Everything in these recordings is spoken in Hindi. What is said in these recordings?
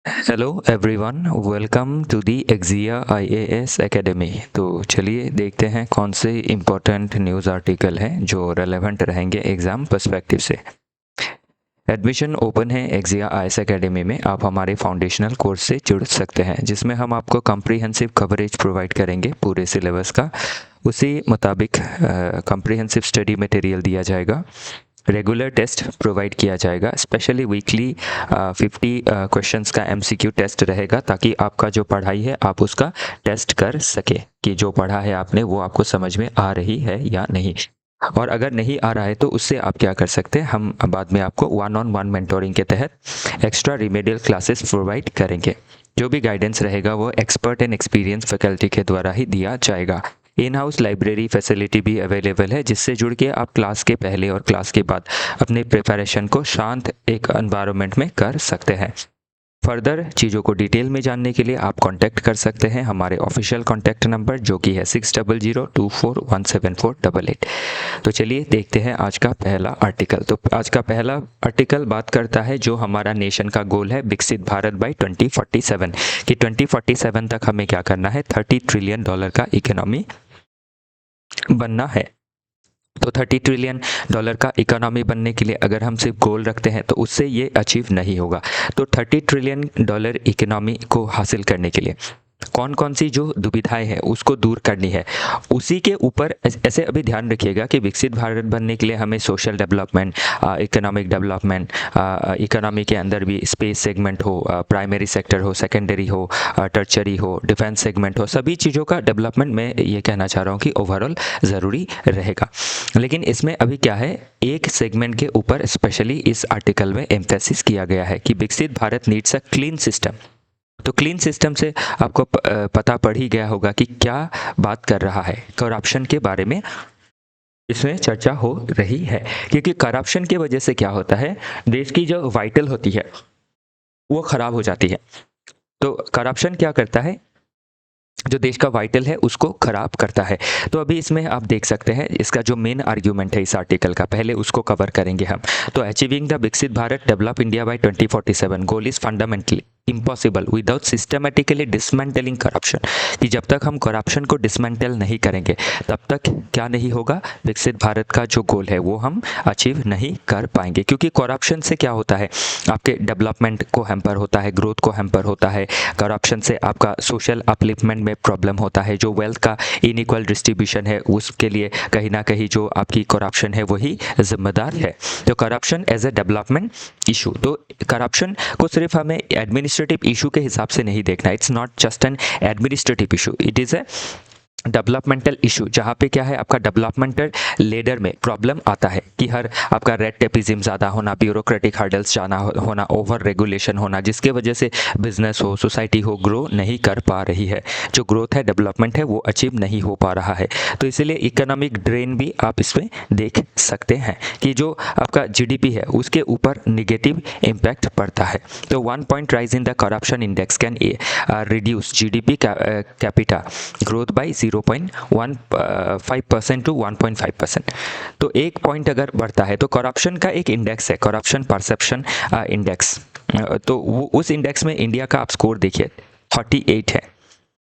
Hello everyone, welcome to the एक्जिया आईएएस एकेडमी। तो चलिए देखते हैं कौन से इम्पोर्टेंट न्यूज़ आर्टिकल हैं जो रेलेवेंट रहेंगे एग्ज़ाम पर्सपेक्टिव से। एडमिशन ओपन है एक्जिया आईएएस एकेडमी में। आप हमारे फाउंडेशनल कोर्स से जुड़ सकते हैं जिसमें हम आपको कम्प्रीहेंसिव कवरेज प्रोवाइड करेंगे पूरे सिलेबस का। उसी मुताबिक कम्प्रीहेंसिव स्टडी मटेरियल दिया जाएगा। रेगुलर टेस्ट प्रोवाइड किया जाएगा, स्पेशली वीकली 50 क्वेश्चंस का एमसीक्यू टेस्ट रहेगा ताकि आपका जो पढ़ाई है आप उसका टेस्ट कर सके कि जो पढ़ा है आपने वो आपको समझ में आ रही है या नहीं। और अगर नहीं आ रहा है तो उससे आप क्या कर सकते हैं, हम बाद में आपको 1-on-1 मेंटोरिंग के तहत एक्स्ट्रा रिमेडियल क्लासेस प्रोवाइड करेंगे। जो भी गाइडेंस रहेगा वो एक्सपर्ट एंड एक्सपीरियंस फैकल्टी के द्वारा ही दिया जाएगा। इन हाउस लाइब्रेरी फैसिलिटी भी अवेलेबल है जिससे जुड़ के आप क्लास के पहले और क्लास के बाद अपने प्रिपरेशन को शांत एक एनवायरनमेंट में कर सकते हैं। फर्दर चीज़ों को डिटेल में जानने के लिए आप कांटेक्ट कर सकते हैं हमारे ऑफिशियल कांटेक्ट नंबर जो कि है 6002417488। तो चलिए देखते हैं आज का पहला आर्टिकल। तो आज का पहला आर्टिकल बात करता है जो हमारा नेशन का गोल है विकसित भारत बाय 2047 कि 2047 तक हमें क्या करना है, $30 ट्रिलियन का इकोनॉमी बनना है। तो $30 ट्रिलियन का इकोनॉमी बनने के लिए अगर हम सिर्फ गोल रखते हैं तो उससे ये अचीव नहीं होगा। तो $30 ट्रिलियन इकोनॉमी को हासिल करने के लिए कौन कौन सी जो दुविधाएं हैं उसको दूर करनी है, उसी के ऊपर ऐसे अभी ध्यान रखिएगा कि विकसित भारत बनने के लिए हमें social development, economic development, economy के अंदर भी स्पेस सेगमेंट हो, प्राइमरी सेक्टर हो, सेकेंडरी हो, टर्चरी हो, डिफेंस सेगमेंट हो, सभी चीज़ों का डेवलपमेंट मैं ये कहना चाह रहा हूँ कि ओवरऑल ज़रूरी रहेगा। लेकिन इसमें अभी क्या है, एक सेगमेंट के ऊपर स्पेशली इस आर्टिकल में एम्फेसिस किया गया है कि विकसित Bharat needs a clean system. तो क्लीन सिस्टम से आपको पता पड़ ही गया होगा कि क्या बात कर रहा है, करप्शन के बारे में इसमें चर्चा हो रही है। क्योंकि करप्शन की वजह से क्या होता है, देश की जो वाइटल होती है वो खराब हो जाती है। तो करप्शन क्या करता है, जो देश का वाइटल है उसको खराब करता है। तो अभी इसमें आप देख सकते हैं इसका जो मेन आर्ग्यूमेंट है इस आर्टिकल का, पहले उसको कवर करेंगे हम। तो अचीविंग द विकसित Bharat develop India by 2047 goal is fundamentally impossible without systematically dismantling corruption. कि जब तक हम करप्शन को डिसमेंटल नहीं करेंगे तब तक क्या नहीं होगा, विकसित भारत का जो गोल है वो हम अचीव नहीं कर पाएंगे। क्योंकि करप्शन से क्या होता है, आपके डेवलपमेंट को हैम्पर होता है, ग्रोथ को हैम्पर होता है। करप्शन से आपका सोशल अपलिफ्टमेंट में प्रॉब्लम होता है, जो वेल्थ का इनइक्वल डिस्ट्रीब्यूशन है उसके लिए कहीं ना कहीं जो आपकी करप्शन है वही जिम्मेदार है। तो corruption as a development issue, तो करप्शन को सिर्फ हमें एडमिनिस्ट्रेटिव इशू के हिसाब से नहीं देखना। It's not just an administrative issue, it is a developmental issue, जहाँ पे क्या है आपका डेवलपमेंटल लेडर में प्रॉब्लम आता है कि हर आपका रेड टेपिज्म ज़्यादा होना, ब्यूरोक्रेटिक हर्डल्स जाना होना, ओवर रेगुलेशन होना, जिसके वजह से बिजनेस हो, सोसाइटी हो, ग्रो नहीं कर पा रही है। जो ग्रोथ है, डेवलपमेंट है, वो अचीव नहीं हो पा रहा है। तो इसीलिए इकोनॉमिक ड्रेन भी आप इसमें देख सकते हैं कि जो आपका जीडीपी है उसके ऊपर निगेटिव इम्पैक्ट पड़ता है। तो 1 point rise in the corruption index can reduce GDP capita growth by 0.15% to 1.5%। तो एक पॉइंट अगर बढ़ता है तो करप्शन का एक इंडेक्स है, करप्शन परसेप्शन इंडेक्स। तो वो उस इंडेक्स में इंडिया का आप स्कोर देखिए 48 है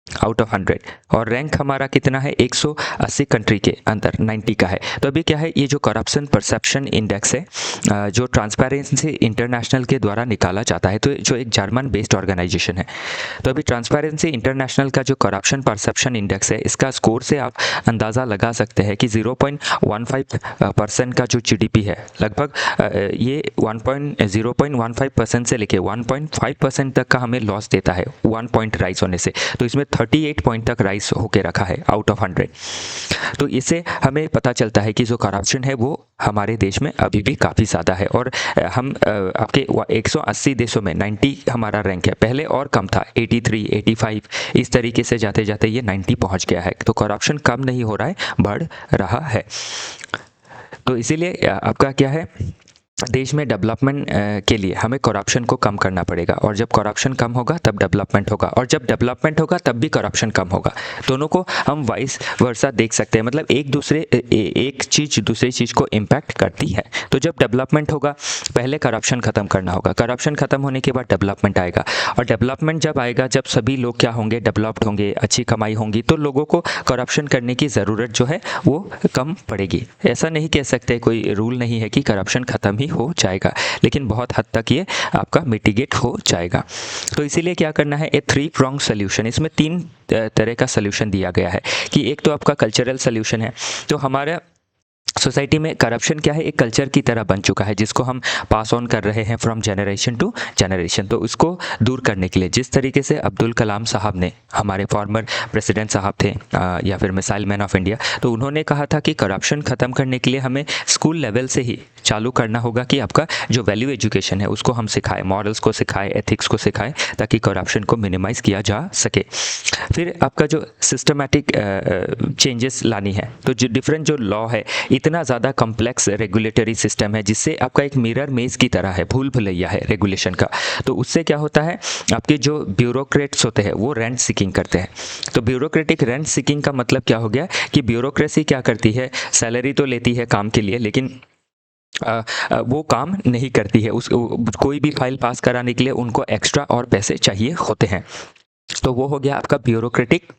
आउट ऑफ 100, और रैंक हमारा कितना है, 180 कंट्री के अंदर 90 का है। तो अभी क्या है, ये जो करप्शन परसेप्शन इंडेक्स है जो ट्रांसपेरेंसी इंटरनेशनल के द्वारा निकाला जाता है, तो जो एक जर्मन बेस्ड ऑर्गेनाइजेशन है। तो अभी ट्रांसपेरेंसी इंटरनेशनल का जो करप्शन परसेप्शन इंडेक्स है, इसका स्कोर से आप अंदाज़ा लगा सकते हैं कि 0.15% का जो जीडीपी है, लगभग ये 0.15% से लेके 1.5% तक का हमें लॉस देता है 1 पॉइंट राइज होने से। तो इसमें 38 पॉइंट तक राइज होके रखा है आउट ऑफ 100। तो इससे हमें पता चलता है कि जो करप्शन है वो हमारे देश में अभी भी काफ़ी ज़्यादा है। और हम आपके 180 देशों में 90 हमारा रैंक है, पहले और कम था 83, 85, इस तरीके से जाते जाते ये 90 पहुंच गया है। तो करप्शन कम नहीं हो रहा है, बढ़ रहा है। तो इसीलिए आपका क्या है, देश में डेवलपमेंट के लिए हमें करप्शन को कम करना पड़ेगा, और जब करप्शन कम होगा तब डेवलपमेंट होगा, और जब डेवलपमेंट होगा तब भी करप्शन कम होगा। दोनों को हम वाइस वर्सा देख सकते हैं, मतलब एक चीज़ दूसरी चीज़ को इम्पैक्ट करती है। तो जब डेवलपमेंट होगा पहले करप्शन ख़त्म करना होगा, करप्शन ख़त्म होने के बाद डेवलपमेंट आएगा, और डेवलपमेंट जब आएगा जब सभी लोग क्या होंगे, डेवलप्ड होंगे, अच्छी कमाई होंगी, तो लोगों को करप्शन करने की ज़रूरत जो है वो कम पड़ेगी। ऐसा नहीं कह सकते, कोई रूल नहीं है कि करप्शन ख़त्म ही हो जाएगा, लेकिन बहुत हद तक ये आपका मिटिगेट हो जाएगा। तो इसीलिए क्या करना है, ए 3 pronged सॉल्यूशन, इसमें 3 तरह का सॉल्यूशन दिया गया है कि एक तो आपका कल्चरल सॉल्यूशन है। तो हमारा सोसाइटी में करप्शन क्या है, एक कल्चर की तरह बन चुका है जिसको हम पास ऑन कर रहे हैं फ्रॉम जनरेशन टू जनरेशन। तो उसको दूर करने के लिए जिस तरीके से अब्दुल कलाम साहब ने, हमारे फॉर्मर प्रेसिडेंट साहब थे या फिर मिसाइल मैन ऑफ इंडिया, तो उन्होंने कहा था कि करप्शन ख़त्म करने के लिए हमें स्कूल लेवल से ही चालू करना होगा कि आपका जो वैल्यू एजुकेशन है उसको हम सिखाएं, मॉरल्स को सिखाएं, एथिक्स को सिखाएं, ताकि करप्शन को मिनिमाइज़ किया जा सके। फिर आपका जो सिस्टमैटिक चेंजेस लानी है, तो जो डिफरेंट जो लॉ है, इतना ज़्यादा कॉम्प्लेक्स रेगुलेटरी सिस्टम है जिससे आपका एक मिरर मेज़ की तरह है, भूल भुलैया है रेगुलेशन का। तो उससे क्या होता है, आपके जो ब्यूरोक्रेट्स होते हैं वो रेंट सीकिंग करते हैं। तो ब्यूरोक्रेटिक रेंट सीकिंग का मतलब क्या हो गया कि ब्यूरोक्रेसी क्या करती है, सैलरी तो लेती है काम के लिए, लेकिन वो काम नहीं करती है। कोई भी फाइल पास कराने के लिए उनको एक्स्ट्रा और पैसे चाहिए होते हैं। तो वो हो गया आपका ब्यूरोक्रेटिक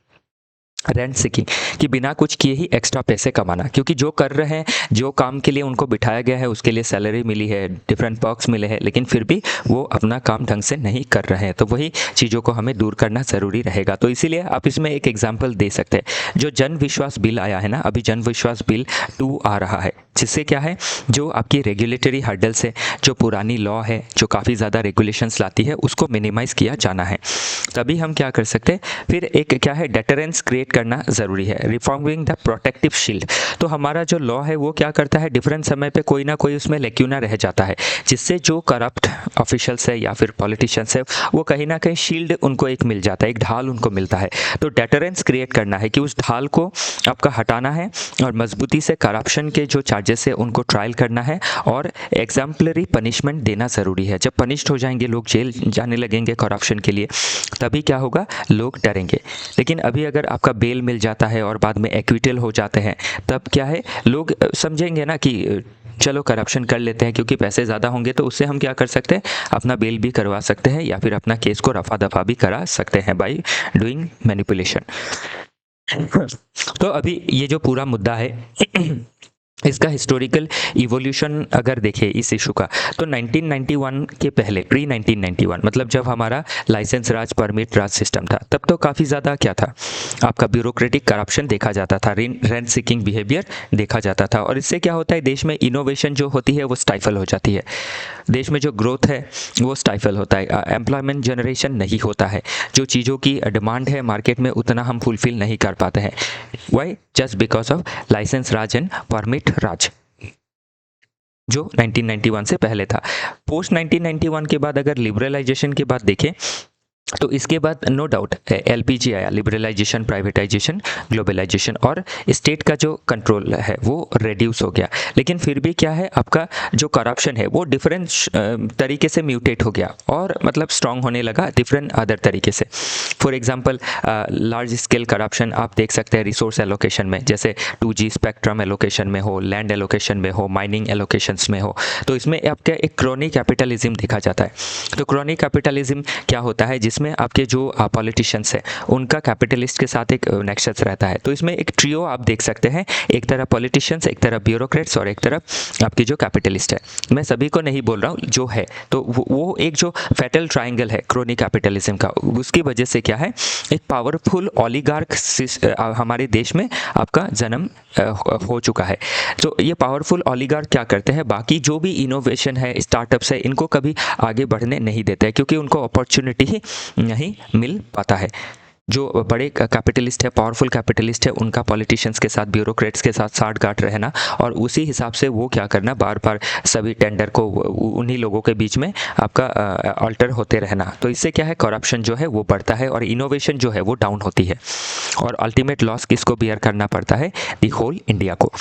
रेंट सीकिंग, कि बिना कुछ किए ही एक्स्ट्रा पैसे कमाना, क्योंकि जो कर रहे हैं, जो काम के लिए उनको बिठाया गया है उसके लिए सैलरी मिली है, डिफरेंट पर्क्स मिले हैं, लेकिन फिर भी वो अपना काम ढंग से नहीं कर रहे हैं। तो वही चीज़ों को हमें दूर करना ज़रूरी रहेगा। तो इसीलिए आप इसमें एक एग्जाम्पल दे सकते हैं, जो जन विश्वास बिल आया है ना, अभी जन विश्वास बिल 2 आ रहा है, जिससे क्या है, जो आपकी रेगुलेटरी हर्डल्स है, जो पुरानी लॉ है जो काफ़ी ज़्यादा रेगुलेशंस लाती है, उसको मिनिमाइज़ किया जाना है। तभी हम क्या कर सकते हैं, फिर एक क्या है, डेटरेंस क्रिएट करना ज़रूरी है, रिफॉर्मिंग द प्रोटेक्टिव शील्ड। तो हमारा जो लॉ है वो क्या करता है, डिफरेंट समय पे कोई ना कोई उसमें लेक्यूना रह जाता है, जिससे जो करप्ट ऑफिशियल्स है या फिर पॉलिटिशियंस है वो कहीं ना कहीं शील्ड उनको एक मिल जाता है, एक ढाल उनको मिलता है। तो डेटरेंस क्रिएट करना है कि उस ढाल को आपका हटाना है, और मजबूती से करप्शन के जो चार्जेस है उनको ट्रायल करना है, और एग्जाम्पलरी पनिशमेंट देना ज़रूरी है। जब पनिश्ड हो जाएंगे लोग, जेल जाने लगेंगे करप्शन के लिए, तभी क्या होगा, लोग डरेंगे। लेकिन अभी अगर आपका बेल मिल जाता है और बाद में एक्विटल हो जाते हैं, तब क्या है, लोग समझेंगे ना कि चलो करप्शन कर लेते हैं, क्योंकि पैसे ज़्यादा होंगे तो उससे हम क्या कर सकते हैं, अपना बेल भी करवा सकते हैं या फिर अपना केस को रफा दफा भी करा सकते हैं बाय डूइंग मैनिपुलेशन। तो अभी ये जो पूरा मुद्दा है इसका हिस्टोरिकल इवोल्यूशन अगर देखें इस इशू का, तो 1991 के पहले, प्री 1991, मतलब जब हमारा लाइसेंस राज, परमिट राज सिस्टम था, तब तो काफ़ी ज़्यादा क्या था, आपका ब्यूरोक्रेटिक करप्शन देखा जाता था, रेंट सीकिंग बिहेवियर देखा जाता था। और इससे क्या होता है, देश में इनोवेशन जो होती है वो स्टाइफल हो जाती है, देश में जो ग्रोथ है वो स्टाइफल होता है, एम्प्लॉयमेंट जनरेशन नहीं होता है, जो चीज़ों की डिमांड है मार्केट में उतना हम फुलफिल नहीं कर पाते हैं। Why? Just because of licence raj and permit raj, जो 1991 से पहले था। पोस्ट 1991 के बाद अगर लिबरलाइजेशन के बाद देखें, तो इसके बाद नो डाउट एलपीजी आया, लिबरलाइजेशन, प्राइवेटाइजेशन, ग्लोबलाइजेशन, और स्टेट का जो कंट्रोल है वो रिड्यूस हो गया। लेकिन फिर भी क्या है, आपका जो करप्शन है वो डिफरेंट तरीके से म्यूटेट हो गया, और मतलब स्ट्रांग होने लगा डिफरेंट अदर तरीके से। For example large scale corruption आप देख सकते हैं रिसोर्स एलोकेशन में, जैसे 2G स्पेक्ट्रम एलोकेशन में हो, लैंड एलोकेशन में हो, माइनिंग एलोकेशंस में हो। तो इसमें आपका एक क्रोनी कैपिटलिज्म देखा जाता है। तो क्रोनी कैपिटलिज्म क्या होता है, जिसमें आपके जो पॉलिटिशियंस हैं उनका कैपिटलिस्ट के साथ एक नेक्सस रहता है। तो इसमें एक ट्रियो आप देख सकते हैं, एक तरफ पॉलिटिशियंस, एक तरफ ब्यूरोक्रेट्स, और एक तरफ आपकी जो कैपिटलिस्ट है। मैं सभी को नहीं बोल रहा हूँ, जो है, तो वो एक जो फैटल ट्राइंगल है क्रोनी कैपिटलिज्म का, उसकी वजह से क्या है, एक पावरफुल ओलिगार्क हमारे देश में आपका जन्म हो चुका है। तो ये पावरफुल ओलिगार्क क्या करते हैं, बाकी जो भी इनोवेशन है, स्टार्टअप्स है, इनको कभी आगे बढ़ने नहीं देते हैं, क्योंकि उनको अपॉर्चुनिटी ही नहीं मिल पाता है। जो बड़े कैपिटलिस्ट है, पावरफुल कैपिटलिस्ट है, उनका पॉलिटिशियंस के साथ, ब्यूरोक्रेट्स के साथ साठ गांठ रहना और उसी हिसाब से वो क्या करना, बार बार सभी टेंडर को उन्हीं लोगों के बीच में आपका अल्टर होते रहना। तो इससे क्या है, करप्शन जो है वो बढ़ता है और इनोवेशन जो है वो डाउन होती है और अल्टीमेट लॉस किसको बियर करना पड़ता है, दी होल इंडिया को।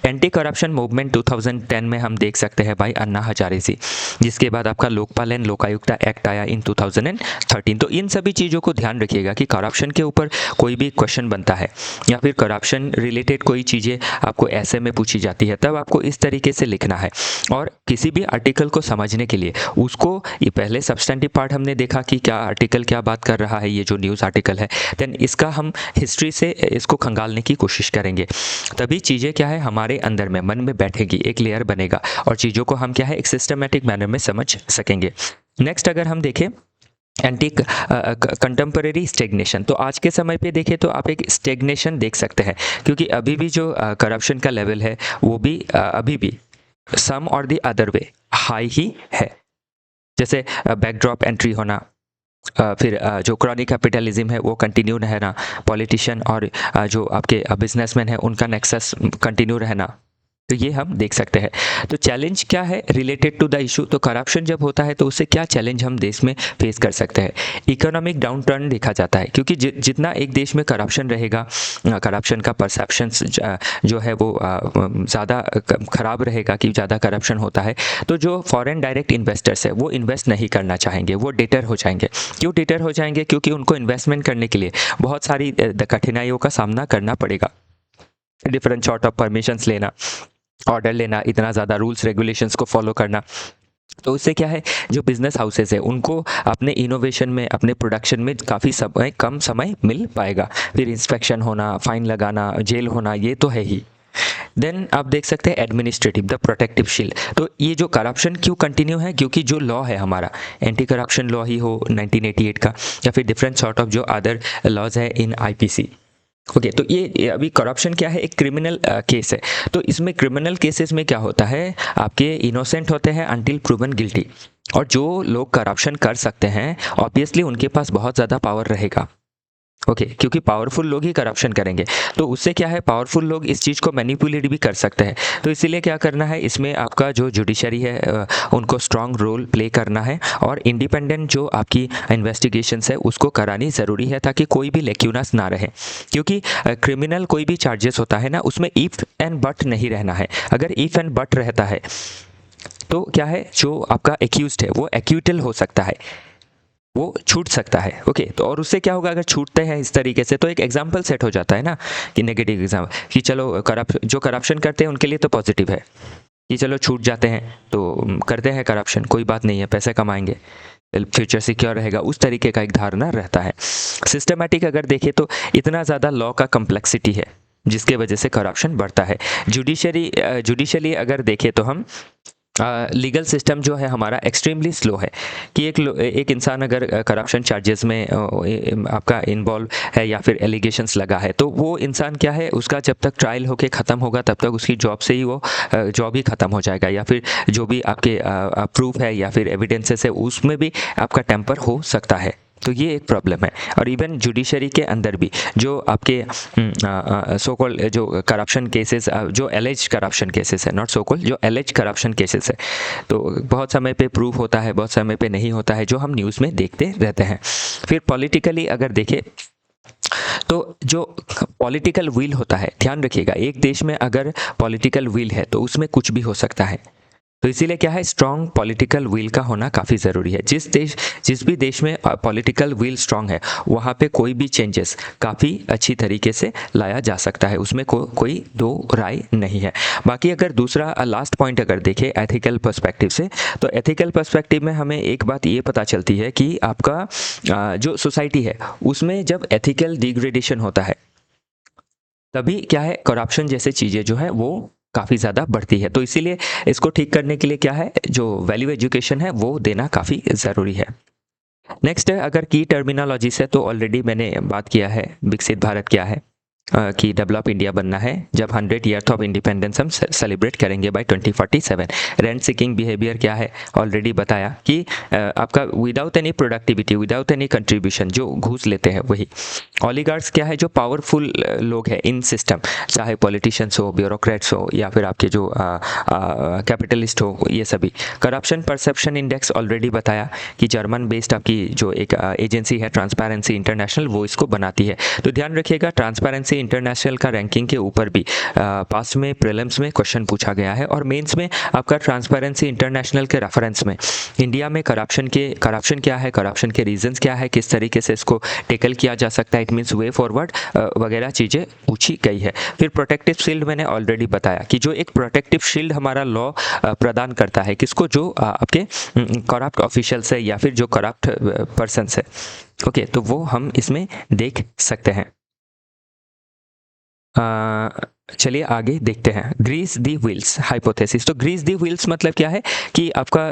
एंटी करप्शन मूवमेंट 2010 में हम देख सकते हैं भाई, अन्ना हजारे जी, जिसके बाद आपका लोकपाल एंड लोकायुक्ता एक्ट आया इन 2013। तो इन सभी चीज़ों को ध्यान रखिएगा कि करप्शन के ऊपर कोई भी क्वेश्चन बनता है या फिर करप्शन रिलेटेड कोई चीज़ें आपको ऐसे में पूछी जाती है, तब आपको इस तरीके से लिखना है। और किसी भी आर्टिकल को समझने के लिए उसको, ये पहले सब्सटेंटिव पार्ट हमने देखा कि क्या आर्टिकल क्या बात कर रहा है, ये जो न्यूज़ आर्टिकल है, देन इसका हम हिस्ट्री से इसको खंगालने की कोशिश करेंगे, तभी चीज़ें क्या है हमारे अंदर में मन में बैठेगी, एक लेयर बनेगा और चीज़ों को हम क्या है एक सिस्टमेटिक मैनर में समझ सकेंगे। नेक्स्ट अगर हम देखें एंटी कंटेम्परेरी स्टेग्नेशन, तो आज के समय पे देखें तो आप एक स्टेग्नेशन देख सकते हैं, क्योंकि अभी भी जो करप्शन का लेवल है वो भी अभी भी सम और द अदर वे हाई ही है। जैसे बैकड्रॉप एंट्री होना, फिर जो क्रॉनिक कैपिटलिज्म है वो कंटिन्यू रहना, पॉलिटिशियन और जो आपके बिजनेसमैन है उनका नेक्सस कंटिन्यू रहना, तो ये हम देख सकते हैं। तो चैलेंज क्या है रिलेटेड टू द इशू, तो करप्शन जब होता है तो उससे क्या चैलेंज हम देश में फेस कर सकते हैं। इकोनॉमिक डाउन टर्न देखा जाता है, क्योंकि जितना एक देश में करप्शन रहेगा, करप्शन का परसेप्शन जो है वो ज़्यादा ख़राब रहेगा कि ज़्यादा करप्शन होता है, तो जो फॉरेन डायरेक्ट इन्वेस्टर्स है वो इन्वेस्ट नहीं करना चाहेंगे, वो डिटर हो जाएंगे। क्यों डिटर हो जाएंगे, क्योंकि उनको इन्वेस्टमेंट करने के लिए बहुत सारी कठिनाइयों का सामना करना पड़ेगा। डिफरेंट सॉर्ट ऑफ परमिशंस लेना, ऑर्डर लेना, इतना ज़्यादा रूल्स रेगुलेशंस को फॉलो करना, तो उससे क्या है जो बिजनेस हाउसेस है उनको अपने इनोवेशन में, अपने प्रोडक्शन में काफ़ी कम समय मिल पाएगा। फिर इंस्पेक्शन होना, फाइन लगाना, जेल होना, ये तो है ही। देन आप देख सकते हैं एडमिनिस्ट्रेटिव, द प्रोटेक्टिव शील्ड। तो ये जो करप्शन क्यों कंटिन्यू है, क्योंकि जो लॉ है हमारा, एंटी करप्शन लॉ ही हो 1988 का या फिर डिफरेंट सॉर्ट ऑफ जो अदर लॉज है इन आईपीसी। ओके, तो ये अभी करप्शन क्या है, एक क्रिमिनल केस है। तो इसमें क्रिमिनल केसेस में क्या होता है, आपके इनोसेंट होते हैं अनटिल प्रूवन गिल्टी, और जो लोग करप्शन कर सकते हैं ऑब्वियसली उनके पास बहुत ज़्यादा पावर रहेगा। ओके, क्योंकि पावरफुल लोग ही करप्शन करेंगे, तो उससे क्या है पावरफुल लोग इस चीज़ को मैनिपुलेट भी कर सकते हैं। तो इसीलिए क्या करना है, इसमें आपका जो जुडिशरी है उनको स्ट्रांग रोल प्ले करना है और इंडिपेंडेंट जो आपकी इन्वेस्टिगेशंस है उसको करानी ज़रूरी है, ताकि कोई भी लेक्यूनस ना रहे। क्योंकि क्रिमिनल कोई भी चार्जेस होता है ना, उसमें इफ़ एंड बट नहीं रहना है। अगर इफ़ एंड बट रहता है तो क्या है, जो आपका एक्यूज्ड है वो एक्यूटल हो सकता है, वो छूट सकता है। ओके, तो और उससे क्या होगा, अगर छूटते हैं इस तरीके से तो एक एग्जाम्पल सेट हो जाता है ना, कि नेगेटिव एग्जाम्पल, कि चलो जो करप्शन करते हैं उनके लिए तो पॉजिटिव है कि चलो छूट जाते हैं तो करते हैं करप्शन, कोई बात नहीं है, पैसे कमाएंगे, फ्यूचर सिक्योर रहेगा, उस तरीके का एक धारणा रहता है। सिस्टमेटिक अगर देखें तो इतना ज़्यादा लॉ का कम्प्लेक्सिटी है जिसके वजह से करप्शन बढ़ता है। जुडिशली अगर देखें तो हम लीगल सिस्टम जो है हमारा एक्सट्रीमली स्लो है, कि एक इंसान अगर करप्शन चार्जेस में आपका इन्वॉल्व है या फिर एलिगेशंस लगा है, तो वो इंसान क्या है, उसका जब तक ट्रायल होके ख़त्म होगा तब तक उसकी जॉब से ही वो जॉब ही ख़त्म हो जाएगा, या फिर जो भी आपके प्रूफ है या फिर एविडेंसेस है उसमें भी आपका टेम्पर हो सकता है। तो ये एक प्रॉब्लम है। और इवन जुडिशरी के अंदर भी जो आपके सो कॉल्ड जो करप्शन केसेस, जो एलेज करप्शन केसेस है, नॉट सो कॉल्ड, जो एलेज करप्शन केसेस है, तो बहुत समय पे प्रूफ होता है, बहुत समय पे नहीं होता है, जो हम न्यूज़ में देखते रहते हैं। फिर पॉलिटिकली अगर देखें तो जो पॉलिटिकल विल होता है, ध्यान रखिएगा, एक देश में अगर पॉलिटिकल विल है तो उसमें कुछ भी हो सकता है। तो इसीलिए क्या है, स्ट्रॉन्ग पॉलिटिकल विल का होना काफ़ी ज़रूरी है। जिस भी देश में पॉलिटिकल विल स्ट्रॉन्ग है वहाँ पे कोई भी चेंजेस काफ़ी अच्छी तरीके से लाया जा सकता है, उसमें कोई दो राय नहीं है। बाकी अगर दूसरा लास्ट पॉइंट अगर देखें एथिकल पर्सपेक्टिव से, तो एथिकल पर्सपेक्टिव में हमें एक बात ये पता चलती है कि आपका जो सोसाइटी है उसमें जब एथिकल डिग्रेडेशन होता है तभी क्या है, करप्शन जैसे चीज़ें जो है वो काफ़ी ज़्यादा बढ़ती है। तो इसीलिए इसको ठीक करने के लिए क्या है, जो वैल्यू एजुकेशन है वो देना काफ़ी ज़रूरी है। नेक्स्ट है, अगर की टर्मिनोलॉजी से, तो ऑलरेडी मैंने बात किया है विकसित भारत क्या है, कि डेवलप इंडिया बनना है, जब 100 ईयर ऑफ इंडिपेंडेंस हम सेलिब्रेट करेंगे बाय 2047। रेंट सीकिंग बिहेवियर क्या है, ऑलरेडी बताया कि आपका without any productivity, without any contribution जो घूस लेते हैं वही। ऑलिगार्क्स क्या है, जो पावरफुल लोग हैं इन सिस्टम, चाहे पॉलिटिशियंस हो, ब्यूरोक्रेट्स हो, या फिर आपके जो कैपिटलिस्ट हो, ये सभी। करप्शन परसेप्शन इंडेक्स ऑलरेडी बताया कि जर्मन बेस्ड आपकी जो एक एजेंसी है ट्रांसपेरेंसी इंटरनेशनल, वो इसको बनाती है। तो ध्यान रखिएगा, ट्रांसपेरेंसी इंटरनेशनल का रैंकिंग के ऊपर भी पास्ट में प्रीलिम्स में क्वेश्चन पूछा गया है, और मेंस में आपका ट्रांसपेरेंसी इंटरनेशनल के रेफरेंस में इंडिया में करप्शन क्या है, करप्शन के रीजंस क्या है, किस तरीके से इसको टेकल किया जा सकता है, इट मीन्स वे फॉरवर्ड वगैरह चीज़ें पूछी गई है। फिर प्रोटेक्टिव शील्ड मैंने ऑलरेडी बताया कि जो एक प्रोटेक्टिव शील्ड हमारा लॉ प्रदान करता है किसको, जो आपके करप्ट ऑफिशियल्स है या फिर जो करप्ट पर्सन्स है। ओके, तो वो हम इसमें देख सकते हैं। चलिए आगे देखते हैं। ग्रीस दी व्हील्स हाइपोथेसिस। तो ग्रीस दी व्हील्स मतलब क्या है कि आपका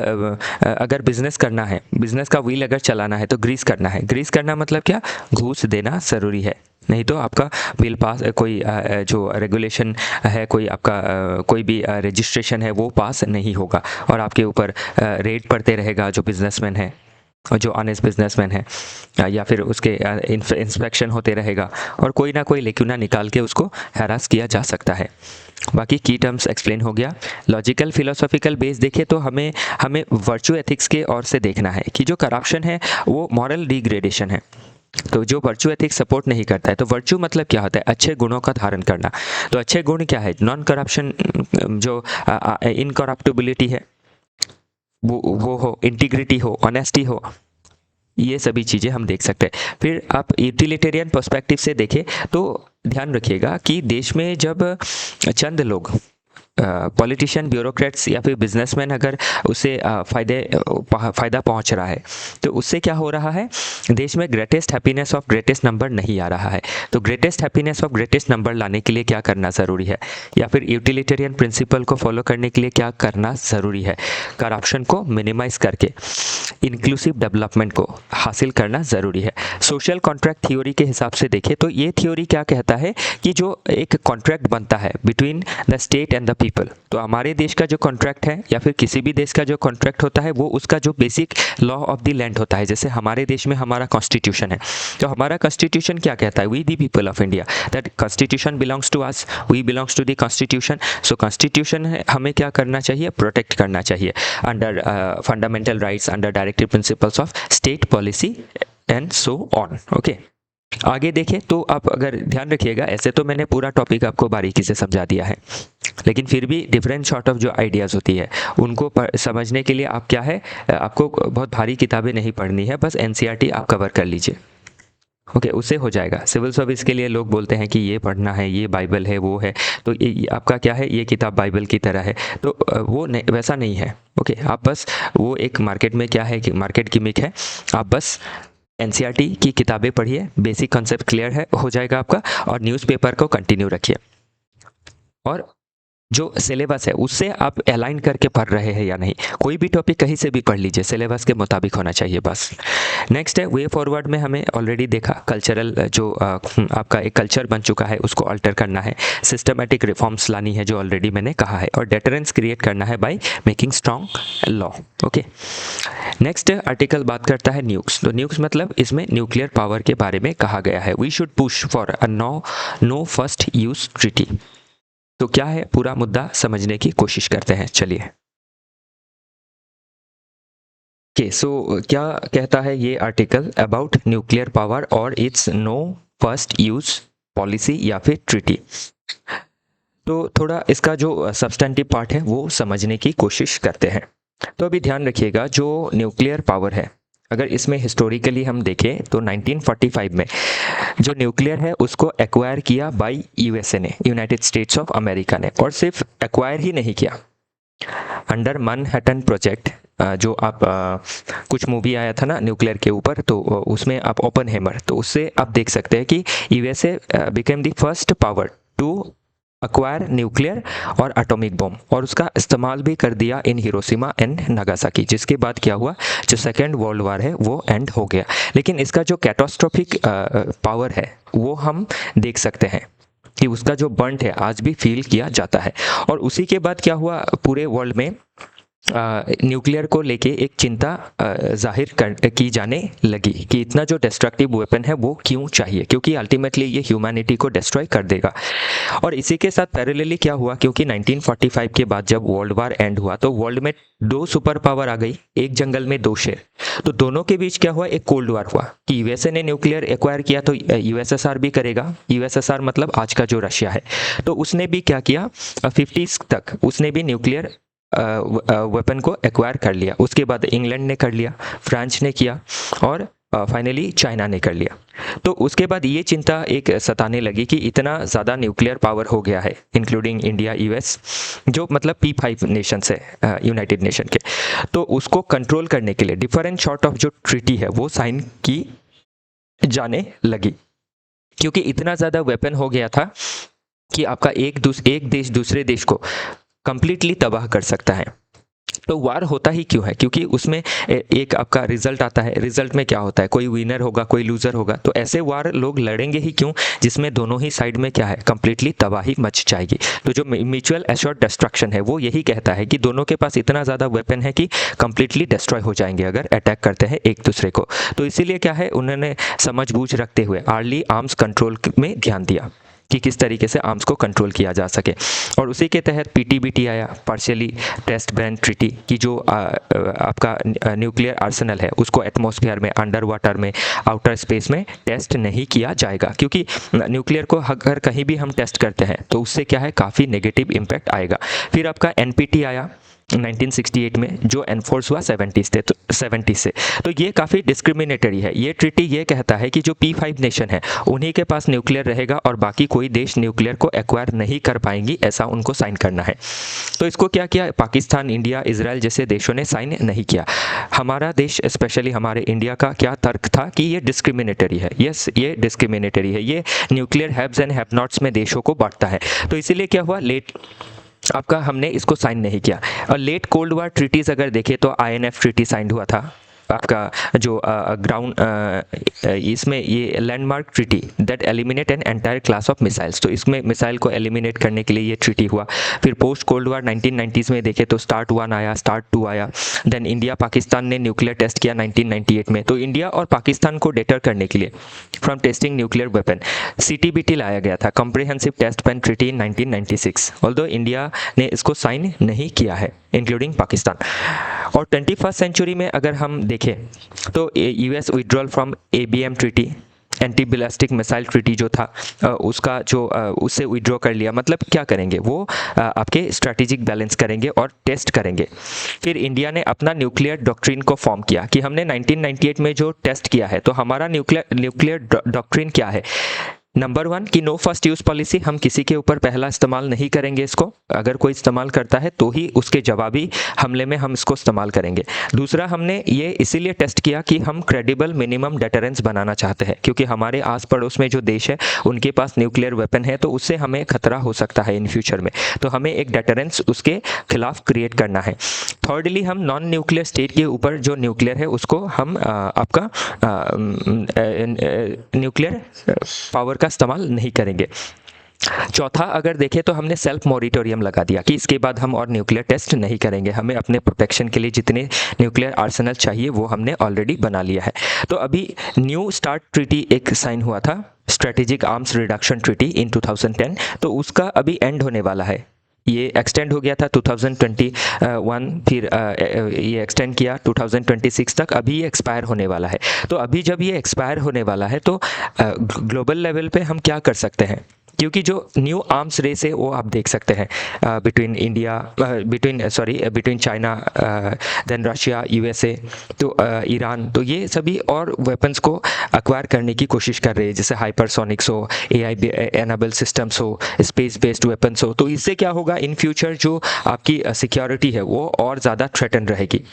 अगर बिजनेस करना है, बिजनेस का व्हील अगर चलाना है तो ग्रीस करना है। ग्रीस करना मतलब क्या, घूस देना ज़रूरी है, नहीं तो आपका बिल पास, कोई जो रेगुलेशन है, कोई आपका कोई भी रजिस्ट्रेशन है वो पास नहीं होगा, और आपके ऊपर रेड पड़ते रहेगा जो बिजनेसमैन है और जो ऑनेस्ट बिजनेसमैन है, या फिर उसके इंस्पेक्शन होते रहेगा, और कोई ना कोई लेक्यूना निकाल के उसको हैरास किया जा सकता है। बाकी की टर्म्स एक्सप्लेन हो गया। लॉजिकल फिलोसॉफिकल बेस देखें तो हमें वर्चू एथिक्स के ओर से देखना है कि जो करप्शन है वो मॉरल डिग्रेडेशन है, तो जो वर्चू एथिक्स सपोर्ट नहीं करता है। तो वर्चू मतलब क्या होता है, अच्छे गुणों का धारण करना। तो अच्छे गुण क्या है, नॉन करप्शन, जो इनकरप्टिबिलिटी है वो हो, इंटीग्रिटी हो, ऑनेस्टी हो, ये सभी चीज़ें हम देख सकते हैं। फिर आप यूटिलिटेरियन पर्सपेक्टिव से देखें तो ध्यान रखिएगा कि देश में जब चंद लोग, पॉलिटिशियन, ब्यूरोक्रेट्स या फिर बिजनेसमैन अगर उसे फ़ायदा पहुंच रहा है, तो उससे क्या हो रहा है, देश में greatest happiness of greatest number नहीं आ रहा है। तो greatest happiness of greatest number लाने के लिए क्या करना ज़रूरी है, या फिर यूटिलिटेरियन प्रिंसिपल को फॉलो करने के लिए क्या करना ज़रूरी है, करप्शन को मिनिमाइज़ करके इंक्लूसिव डेवलपमेंट को हासिल करना ज़रूरी है। सोशल कॉन्ट्रैक्ट थ्योरी के हिसाब से देखें तो ये थ्योरी क्या कहता है कि जो एक कॉन्ट्रैक्ट बनता है between the state and the people, तो हमारे देश का जो कॉन्ट्रैक्ट है या फिर किसी भी देश का जो कॉन्ट्रैक्ट होता है वो उसका जो basic law of the land होता है। जैसे हमारे देश में हमारा कॉन्स्टिट्यूशन है, तो हमारा कॉन्स्टिट्यूशन क्या कहता है, we the people of India, that constitution belongs to us, we belongs to the constitution. So constitution हमें क्या करना चाहिए, प्रोटेक्ट करना चाहिए under fundamental rights, under directive principles of state policy and so on. Okay, आगे देखें तो आप अगर ध्यान रखिएगा, ऐसे तो मैंने पूरा टॉपिक आपको बारीकी से समझा दिया है, लेकिन फिर भी डिफरेंट सॉर्ट ऑफ जो आइडियाज़ होती है उनको समझने के लिए आप क्या है, आपको बहुत भारी किताबें नहीं पढ़नी है, बस एनसीईआरटी आप कवर कर लीजिए। ओके, उससे हो जाएगा। सिविल सर्विस के लिए लोग बोलते हैं कि ये पढ़ना है, ये बाइबल है, वो है, तो ये आपका क्या है, ये किताब बाइबल की तरह है, तो वो नहीं, वैसा नहीं है। ओके, आप बस वो एक मार्केट में क्या है कि मार्केट गिमिक है, आप बस एनसीईआरटी की किताबें पढ़िए, बेसिक कॉन्सेप्ट क्लियर है हो जाएगा आपका, और न्यूज़पेपर को कंटिन्यू रखिए, और जो सिलेबस है उससे आप अलाइन करके पढ़ रहे हैं या नहीं। कोई भी टॉपिक कहीं से भी पढ़ लीजिए, सिलेबस के मुताबिक होना चाहिए बस। नेक्स्ट है वे फॉरवर्ड में हमें ऑलरेडी देखा, कल्चरल जो आपका एक कल्चर बन चुका है उसको अल्टर करना है, सिस्टमेटिक रिफॉर्म्स लानी है जो ऑलरेडी मैंने कहा है, और डेटरेंस क्रिएट करना है by making strong law. Okay, next article बात करता है न्यूक्स। तो न्यूक्स मतलब इसमें न्यूक्लियर पावर के बारे में कहा गया है। We should push for a no first use treaty. तो क्या है पूरा मुद्दा समझने की कोशिश करते हैं, चलिए। ओके, सो क्या कहता है ये आर्टिकल अबाउट न्यूक्लियर पावर और its no first use policy या फिर ट्रीटी। तो थोड़ा इसका जो सब्सटेंटिव पार्ट है वो समझने की कोशिश करते हैं। तो अभी ध्यान रखिएगा, जो न्यूक्लियर पावर है अगर इसमें हिस्टोरिकली हम देखें तो 1945 में जो न्यूक्लियर है उसको एक्वायर किया बाय यूएसए ने, यूनाइटेड स्टेट्स ऑफ अमेरिका ने, और सिर्फ एक्वायर ही नहीं किया, अंडर मैनहट्टन प्रोजेक्ट, जो आप कुछ मूवी आया था ना न्यूक्लियर के ऊपर, तो उसमें आप ओपनहेमर, तो उससे आप देख सकते हैं कि USA became the first power to acquire nuclear और एटॉमिक बॉम्ब, और उसका इस्तेमाल भी कर दिया इन हिरोशिमा एंड नागासाकी, जिसके बाद क्या हुआ, जो सेकेंड वर्ल्ड वार है वो एंड हो गया। लेकिन इसका जो कैटास्ट्रोफिक पावर है वो हम देख सकते हैं कि उसका जो बर्न्ट है आज भी फील किया जाता है। और उसी के बाद क्या हुआ, पूरे वर्ल्ड में न्यूक्लियर को लेके एक चिंता जाहिर की जाने लगी कि इतना जो डिस्ट्रक्टिव वेपन है वो क्यों चाहिए, क्योंकि अल्टीमेटली ये ह्यूमैनिटी को डिस्ट्रॉय कर देगा। और इसी के साथ पैरेलली क्या हुआ, क्योंकि 1945 के बाद जब वर्ल्ड वार एंड हुआ तो वर्ल्ड में 2 सुपर पावर आ गई, एक जंगल में 2 शेर। तो दोनों के बीच क्या हुआ, एक कोल्ड वार हुआ कि यूएसए ने न्यूक्लियर एक्वायर किया तो यूएसएसआर भी करेगा। यूएसएसआर मतलब आज का जो रशिया है, तो उसने भी क्या किया, 50s तक उसने भी न्यूक्लियर वेपन को एक्वायर कर लिया। उसके बाद इंग्लैंड ने कर लिया, फ्रांस ने किया और फाइनली चाइना ने कर लिया। तो उसके बाद ये चिंता एक सताने लगी कि इतना ज़्यादा न्यूक्लियर पावर हो गया है, इंक्लूडिंग इंडिया, यूएस, जो मतलब P5 नेशंस है यूनाइटेड नेशन के। तो उसको कंट्रोल करने के लिए डिफरेंट सॉर्ट ऑफ जो ट्रीटी है वो साइन की जाने लगी, क्योंकि इतना ज़्यादा वेपन हो गया था कि आपका एक देश दूसरे देश को कंप्लीटली तबाह कर सकता है। तो वार होता ही क्यों है, क्योंकि उसमें एक आपका रिजल्ट आता है। रिजल्ट में क्या होता है, कोई विनर होगा कोई लूजर होगा। तो ऐसे वार लोग लड़ेंगे ही क्यों, जिसमें दोनों ही साइड में क्या है, कंप्लीटली तबाही मच जाएगी। तो जो म्यूचुअल एश्योर्ड डिस्ट्रक्शन है वो यही कहता है कि दोनों के पास इतना ज़्यादा वेपन है कि कंप्लीटली डिस्ट्रॉय हो जाएंगे अगर अटैक करते हैं एक दूसरे को। तो इसीलिए क्या है, उन्होंने समझ बूझ रखते हुए अर्ली आर्म्स कंट्रोल में ध्यान दिया कि किस तरीके से आर्म्स को कंट्रोल किया जा सके। और उसी के तहत पीटीबीटी आया, पार्शियली टेस्ट बैन ट्रीटी, की जो आपका न्यूक्लियर आर्सेनल है उसको एटमॉस्फेयर में, अंडर वाटर में, आउटर स्पेस में टेस्ट नहीं किया जाएगा, क्योंकि न्यूक्लियर को अगर कहीं भी हम टेस्ट करते हैं तो उससे क्या है, काफ़ी नेगेटिव इम्पैक्ट आएगा। फिर आपका एनपीटी आया 1968 में, जो एनफोर्स हुआ 70 से। तो ये काफ़ी डिस्क्रिमिनेटरी है। ये ट्रीटी ये कहता है कि जो P5 नेशन है उन्हीं के पास न्यूक्लियर रहेगा और बाकी कोई देश न्यूक्लियर को एक्वायर नहीं कर पाएंगी, ऐसा उनको साइन करना है। तो इसको क्या किया, पाकिस्तान, इंडिया, इजराइल जैसे देशों ने साइन नहीं किया। हमारा देश, स्पेशली हमारे इंडिया का क्या तर्क था कि ये डिस्क्रिमिनेटरी है। यस, ये डिस्क्रिमिनेटरी है, ये nuclear haves and have nots में देशों को बांटता है। तो इसीलिए क्या हुआ, लेट आपका हमने इसको साइन नहीं किया। और लेट कोल्ड वार ट्रीटीज़ अगर देखें तो INF ट्रीटी साइन हुआ था आपका, जो ग्राउंड इसमें ये landmark treaty that eliminate an entire class of missiles. तो इसमें मिसाइल को एलिमिनेट करने के लिए ये ट्रीटी हुआ। फिर पोस्ट कोल्ड वार 1990s में देखें तो START 1 आया, START 2 आया। देन इंडिया पाकिस्तान ने न्यूक्लियर टेस्ट किया 1998 में। तो इंडिया और पाकिस्तान को डेटर करने के लिए from testing nuclear weapon CTBT लाया गया था, कॉम्प्रिहेंसिव टेस्ट बैन ट्रीटी इन 1996। ऑल्दो इंडिया ने इसको साइन नहीं किया है, इंक्लूडिंग पाकिस्तान। और 21st सेंचुरी में अगर हम देखें तो US withdrawal from ABM treaty, anti ballistic missile treaty जो था उसका जो उससे विड्रॉ कर लिया। मतलब क्या करेंगे वो, आपके स्ट्रैटेजिक बैलेंस करेंगे और टेस्ट करेंगे। फिर इंडिया ने अपना न्यूक्लियर डॉक्ट्रिन को फॉर्म किया कि हमने 1998 में जो टेस्ट किया है, तो हमारा न्यूक्लियर डॉक्ट्रिन क्या है। नंबर 1 कि नो फर्स्ट यूज़ पॉलिसी, हम किसी के ऊपर पहला इस्तेमाल नहीं करेंगे इसको। अगर कोई इस्तेमाल करता है तो ही उसके जवाबी हमले में हम इसको इस्तेमाल करेंगे। दूसरा, हमने ये इसीलिए टेस्ट किया कि हम क्रेडिबल मिनिमम डेटरेंस बनाना चाहते हैं, क्योंकि हमारे आस पड़ोस में जो देश है उनके पास न्यूक्लियर वेपन है, तो उससे हमें खतरा हो सकता है इन फ्यूचर में। तो हमें एक डेटरेंस उसके खिलाफ क्रिएट करना है। थर्डली, हम नॉन न्यूक्लियर स्टेट के ऊपर जो न्यूक्लियर है उसको हम आपका न्यूक्लियर पावर का इस्तेमाल नहीं करेंगे। चौथा, अगर देखें तो हमने सेल्फ मॉरिटोरियम लगा दिया कि इसके बाद हम और न्यूक्लियर टेस्ट नहीं करेंगे। हमें अपने प्रोटेक्शन के लिए जितने न्यूक्लियर आर्सेनल चाहिए वो हमने ऑलरेडी बना लिया है। तो अभी न्यू स्टार्ट ट्रीटी एक साइन हुआ था, स्ट्रेटेजिक आर्म्स रिडक्शन ट्रीटी इन 2010। तो उसका अभी एंड होने वाला है। ये एक्सटेंड हो गया था 2021, फिर ये एक्सटेंड किया 2026 तक। अभी ये एक्सपायर होने वाला है। तो अभी जब ये एक्सपायर होने वाला है तो ग्लोबल लेवल पे हम क्या कर सकते हैं, क्योंकि जो न्यू आर्म्स रेस है वो आप देख सकते हैं between China, then Russia, USA, तो ईरान, तो ये सभी और वेपन्स को एक्वायर करने की कोशिश कर रहे हैं, जैसे हाइपरसोनिक्स हो, AI एनेबल सिस्टम्स हो, स्पेस बेस्ड वेपन्स हो। तो इससे क्या होगा, इन फ्यूचर जो आपकी सिक्योरिटी है वो और ज़्यादा थ्रेटन रहेगी।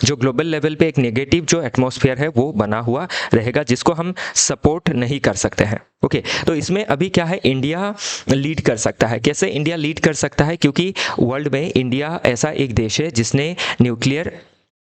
जो ग्लोबल लेवल पे एक नेगेटिव जो एटमॉस्फेयर है वो बना हुआ रहेगा, जिसको हम सपोर्ट नहीं कर सकते हैं। ओके, तो इसमें अभी क्या है, इंडिया लीड कर सकता है। कैसे इंडिया लीड कर सकता है, क्योंकि वर्ल्ड में इंडिया ऐसा एक देश है जिसने न्यूक्लियर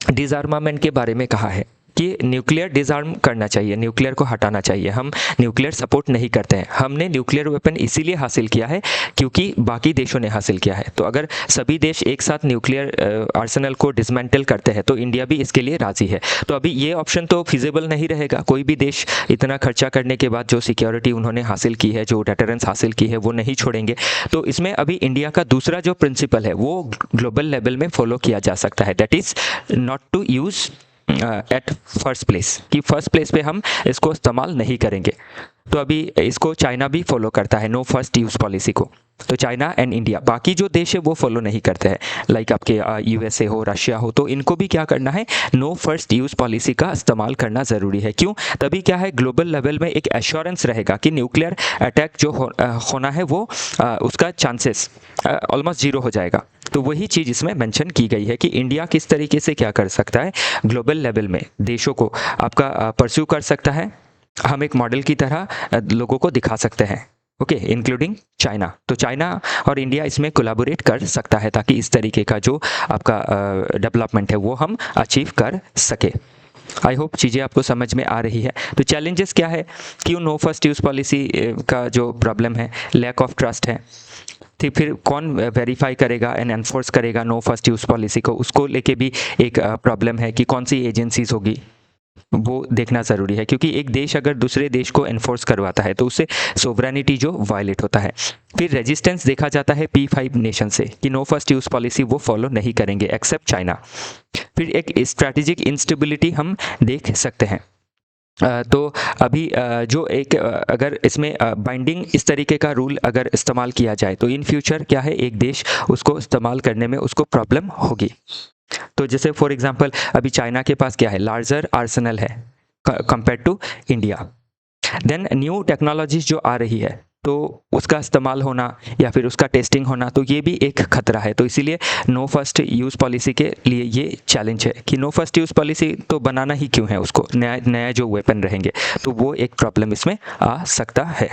डिसआर्मामेंट के बारे में कहा है। कि न्यूक्लियर डिसआर्म करना चाहिए, न्यूक्लियर को हटाना चाहिए। हम न्यूक्लियर सपोर्ट नहीं करते हैं। हमने न्यूक्लियर वेपन इसीलिए हासिल किया है क्योंकि बाकी देशों ने हासिल किया है। तो अगर सभी देश एक साथ न्यूक्लियर आर्सेनल को डिसमेंटल करते हैं तो इंडिया भी इसके लिए राज़ी है। तो अभी ये ऑप्शन तो फिजिबल नहीं रहेगा। कोई भी देश इतना खर्चा करने के बाद जो सिक्योरिटी उन्होंने हासिल की है, जो डेटरेंस हासिल की है, वो नहीं छोड़ेंगे। तो इसमें अभी इंडिया का दूसरा जो प्रिंसिपल है वो ग्लोबल लेवल में फॉलो किया जा सकता है, that is not to use at first place, कि फर्स्ट प्लेस पे हम इसको इस्तेमाल नहीं करेंगे। तो अभी इसको चाइना भी फॉलो करता है, नो फर्स्ट यूज़ पॉलिसी को। तो चाइना एंड इंडिया, बाकी जो देश है वो फॉलो नहीं करते हैं, लाइक आपके यूएसए हो, रशिया हो। तो इनको भी क्या करना है, नो फर्स्ट यूज़ पॉलिसी का इस्तेमाल करना ज़रूरी है। क्यों? तभी क्या है, ग्लोबल लेवल में एक एश्योरेंस रहेगा कि न्यूक्लियर अटैक जो होना है वो उसका चांसेस ऑलमोस्ट जीरो हो जाएगा। तो वही चीज़ इसमें मेंशन की गई है कि इंडिया किस तरीके से क्या कर सकता है, ग्लोबल लेवल में देशों को आपका परस्यू कर सकता है। हम एक मॉडल की तरह लोगों को दिखा सकते हैं, ओके, इंक्लूडिंग चाइना। तो चाइना और इंडिया इसमें कोलैबोरेट कर सकता है ताकि इस तरीके का जो आपका डेवलपमेंट है वो हम अचीव कर सके। आई होप चीज़ें आपको समझ में आ रही है। तो चैलेंजेस क्या है, क्यों नो फर्स्ट यूज़ पॉलिसी का जो प्रॉब्लम है, लैक ऑफ ट्रस्ट है। तो फिर कौन वेरीफाई करेगा एंड एनफोर्स करेगा नो फर्स्ट यूज़ पॉलिसी को, उसको लेके भी एक प्रॉब्लम है कि कौन सी एजेंसीज होगी, वो देखना ज़रूरी है। क्योंकि एक देश अगर दूसरे देश को एनफोर्स करवाता है तो उससे सोवरेनिटी जो वायलेट होता है। फिर रेजिस्टेंस देखा जाता है P5 नेशन से कि नो फर्स्ट यूज़ पॉलिसी वो फॉलो नहीं करेंगे एक्सेप्ट चाइना। फिर एक स्ट्रैटेजिक इंस्टेबिलिटी हम देख सकते हैं। तो अभी जो एक अगर इसमें बाइंडिंग इस तरीके का रूल अगर इस्तेमाल किया जाए तो इन फ्यूचर क्या है, एक देश उसको इस्तेमाल करने में उसको प्रॉब्लम होगी। तो जैसे फॉर एग्जांपल अभी चाइना के पास क्या है, लार्जर आर्सेनल है compare to India. Then new technologies जो आ रही है तो उसका इस्तेमाल होना या फिर उसका टेस्टिंग होना, तो ये भी एक खतरा है। तो इसीलिए नो फर्स्ट यूज़ पॉलिसी के लिए ये चैलेंज है कि नो फर्स्ट यूज़ पॉलिसी तो बनाना ही क्यों है, उसको नया नया जो वेपन रहेंगे तो वो एक प्रॉब्लम इसमें आ सकता है।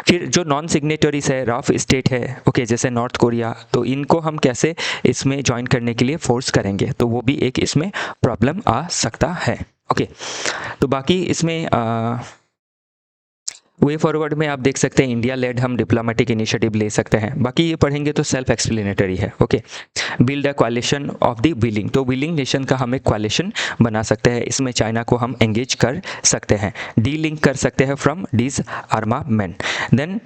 फिर जो नॉन सिग्नेटरीज है, रफ स्टेट है, ओके, जैसे नॉर्थ कोरिया, तो इनको हम कैसे इसमें ज्वाइन करने के लिए फोर्स करेंगे, तो वो भी एक इसमें प्रॉब्लम आ सकता है। ओके, तो बाकी इसमें वे फॉरवर्ड में आप देख सकते हैं इंडिया लेड हम डिप्लोमेटिक इनिशिएटिव ले सकते हैं। बाकी ये पढ़ेंगे तो सेल्फ एक्सप्लेनेटरी है। Okay, build a कोalition of the willing, तो विलिंग नेशन का हम एक कोalition बना सकते हैं। इसमें चाइना को हम एंगेज कर सकते हैं, डी लिंक कर सकते हैं from disarmament. Then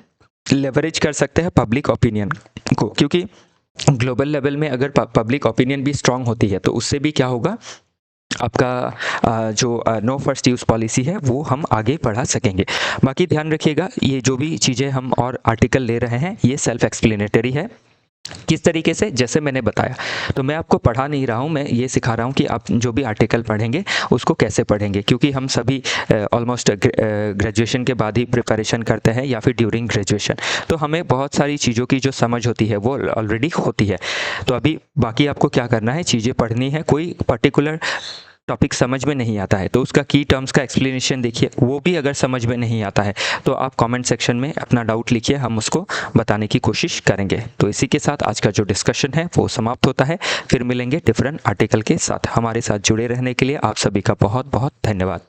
leverage कर सकते हैं पब्लिक ओपिनियन को, क्योंकि ग्लोबल लेवल में अगर पब्लिक ओपिनियन भी स्ट्रांग होती है तो उससे भी क्या होगा, आपका जो नो फर्स्ट यूज़ पॉलिसी है वो हम आगे बढ़ा सकेंगे। बाकी ध्यान रखिएगा, ये जो भी चीज़ें हम और आर्टिकल ले रहे हैं ये सेल्फ एक्सप्लेनेटरी है। किस तरीके से, जैसे मैंने बताया, तो मैं आपको पढ़ा नहीं रहा हूँ, मैं ये सिखा रहा हूँ कि आप जो भी आर्टिकल पढ़ेंगे उसको कैसे पढ़ेंगे। क्योंकि हम सभी ऑलमोस्ट ग्रेजुएशन के बाद ही प्रिपरेशन करते हैं या फिर ड्यूरिंग ग्रेजुएशन, तो हमें बहुत सारी चीज़ों की जो समझ होती है वो ऑलरेडी होती है। तो अभी बाकी आपको क्या करना है, चीज़ें पढ़नी है। कोई पर्टिकुलर टॉपिक समझ में नहीं आता है तो उसका की टर्म्स का एक्सप्लेनेशन देखिए, वो भी अगर समझ में नहीं आता है तो आप कमेंट सेक्शन में अपना डाउट लिखिए, हम उसको बताने की कोशिश करेंगे। तो इसी के साथ आज का जो डिस्कशन है वो समाप्त होता है। फिर मिलेंगे डिफरेंट आर्टिकल के साथ। हमारे साथ जुड़े रहने के लिए आप सभी का बहुत बहुत धन्यवाद।